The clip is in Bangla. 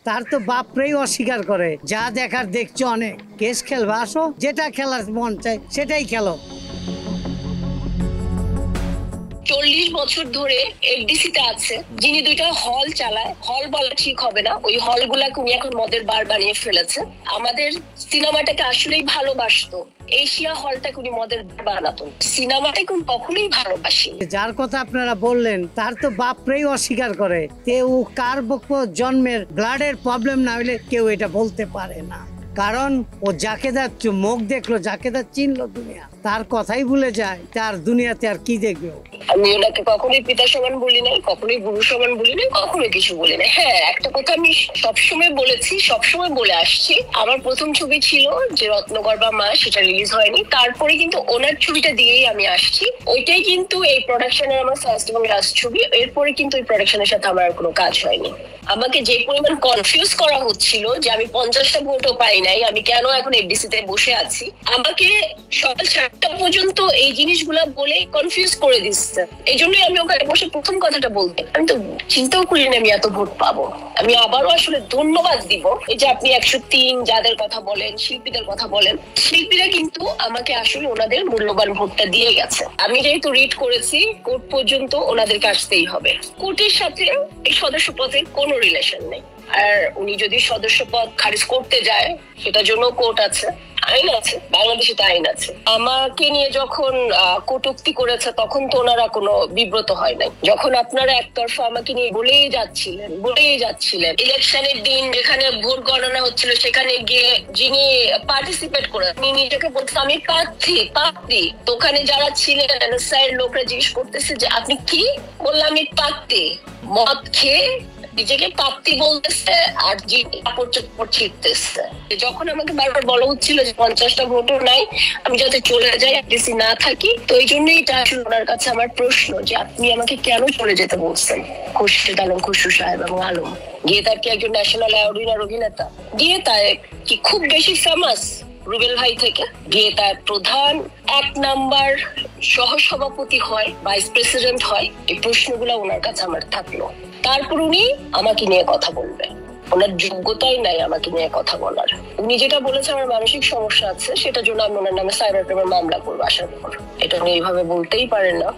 তার তো বাপরেই অস্বীকার করে। যা দেখার দেখছো অনেক, কেস খেলবা আসো, যেটা খেলার মন চায় সেটাই খেলো। 40 বছর ধরে এফডিসি তে আছে, যিনি 2টা হল চালায়, হল বলা ঠিক হবে না, ওই হলগুলাকে উনি এখন মদের বার বানিয়ে ফেলেছে। আমাদের সিনেমাটাকে আসলেই ভালোবাসতো, এশিয়া হলটাকে উনি মদের বার বানাতো, সিনেমাটাকে উনি কখনোই ভালোবাসি। যার কথা আপনারা বললেন তার তো বাপরেই অস্বীকার করে। ও কার জন্মের ব্লাডের প্রবলেম না হলে কেউ এটা বলতে পারে না, কারণ ও যাকে যাচ্ছে মুখ দেখলো, যাকে যা চিনলো দুনিয়া, তার কথাই ভুলে যায়, তার দুনিয়াতে আর কি দেখবে। আমি ওনাকে কখনোই পিতা সমান বলি নাই, কখনোই গুরু সমান বলি নাই, কখনোই কিছু বলি নাই। হ্যাঁ, একটা কথা আমি সবসময় বলেছি, সবসময় বলে আসছি, আমার প্রথম ছবি ছিল যে রত্নগর্ভা মা, সেটা রিলিজ হয়নি, তারপরে কিন্তু ওনার ছবিটা দিয়েই আমি আসছি। ওইটাই কিন্তু এই প্রোডাকশনের আমার ফার্স্ট এবং লাস্ট ছবি। এরপরে কিন্তু এই প্রোডাকশনের সাথে আমার কোনো কাজ হয়নি। আমাকে যে পরিমাণ কনফিউজ করা হচ্ছিল যে আমি 50টা ভোটও পাই নাই, আমি কেন এখন এফডিসি তে বসে আছি, আমাকে সকাল 7টা পর্যন্ত এই জিনিসগুলা বলে কনফিউজ করে দিচ্ছে। এই জন্যই আমি ওখানে বসে প্রথম কথাটা বলতে, আমি তো চিন্তাও করিনি আমি এত ভোট পাবো। আমি আবারও আসলে ধন্যবাদ দিব, এই যে আপনি 103 যাদের কথা বলেন, শিল্পীদের কথা বলেন, শিল্পীরা কিন্তু আমাকে আসলে ওনাদের মূল্যবান ভোটটা দিয়ে গেছে। আমি যেহেতু রিড করেছি, কোর্ট পর্যন্ত ওনাদেরকে আসতেই হবে। কোর্টের সাথে এই সদস্য পদে কোনো রিলেশন নেই। আর উনি যদি সদস্য পদ খারিজ করতে যায়, সেটার জন্য কোর্ট আছে, আইন আছে, বাংলাদেশে তো আইন আছে। আমাকে নিয়ে যখন কটূক্তি করেছে তখন তো ওনারা কোনো বিব্রত হয় নাই। যখন আপনারা একতরফা আমাকে নিয়ে বলেই যাচ্ছিলেন, ইলেকশনের দিন যেখানে ভোট গণনা হচ্ছিল সেখানে গিয়ে যিনি পার্টিসিপেট করে উনি নিজেকে বলছে আমি প্রার্থী। তো ওখানে যারা ছিলেন এনএসআই এর লোকরা জিজ্ঞেস করতেছে যে আপনি কি? বললাম আমি প্রার্থী। মদ খেয়ে নিজেকে প্রাপ্তি বলতেছে আর কাপড় চোপড় ছিটতেছে। যখন আমাকে বারবার বলা হচ্ছিল যে 50টা ভোটও নাই, আমি যাতে চলে যাই, ডিসি না থাকি, তো এই জন্যই এটা আসলে ওনার কাছে আমার প্রশ্ন যে আপনি আমাকে কেন চলে যেতে বলছেন। খুরশিদ আলম খুশরু সাহেব এবং আলম গীতার কি একজন ন্যাশনাল অ্যাওয়ার্ড অভিনেতা? গীতায় কি খুব বেশি ফেমাস? রুবেল ভাই থেকে গিয়ে তার প্রধান 1 নাম্বার সহসভাপতি হয়, ভাইস প্রেসিডেন্ট হয়, এই প্রশ্নগুলো ওনার কাছে আমার থাকলো। তারপর উনি আমাকে নিয়ে কথা বলবেন, ওনার যোগ্যতাই নাই আমাকে নিয়ে কথা বলার। উনি যেটা বলেছে আমার মানসিক সমস্যা আছে, সেটার জন্য আমি ওনার নামে সাইবার ক্রাইমের মামলা করবো আসার পর। এটা উনি এইভাবে বলতেই পারেন না।